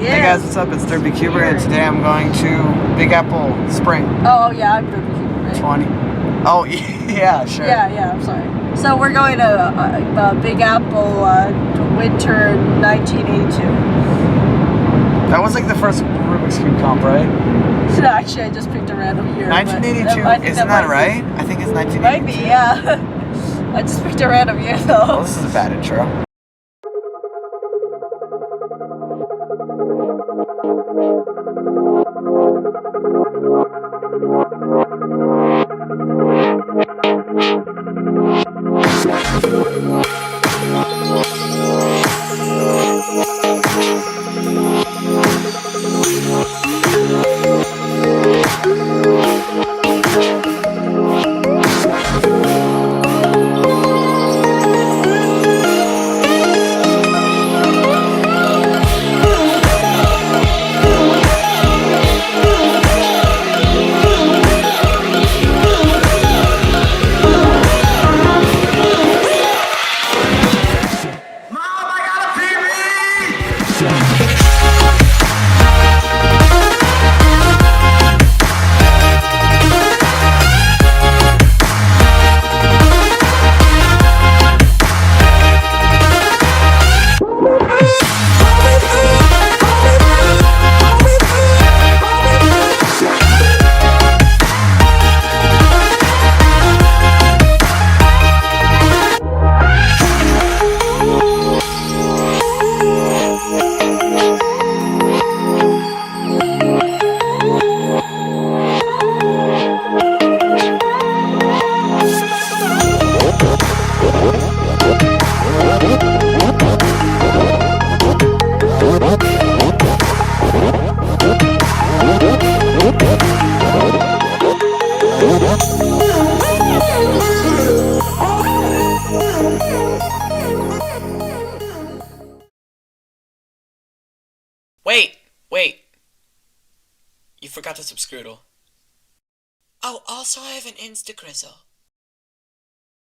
Hey guys, what's up? It's Derpy Cuber, and today I'm going to Big Apple Spring. Oh yeah, I'm Derpy Cuber, right? 20. Oh yeah, sure. Yeah, I'm sorry. So we're going to Big Apple winter 1982. That was like the first Rubik's Cube comp, right? Actually, I just picked a random year. 1982, isn't that right? I think it's 1982. Might be, yeah. I just picked a random year though. Well, this is a bad intro. Wait. You forgot to subscribe. Oh, also I have an Insta-grizzle.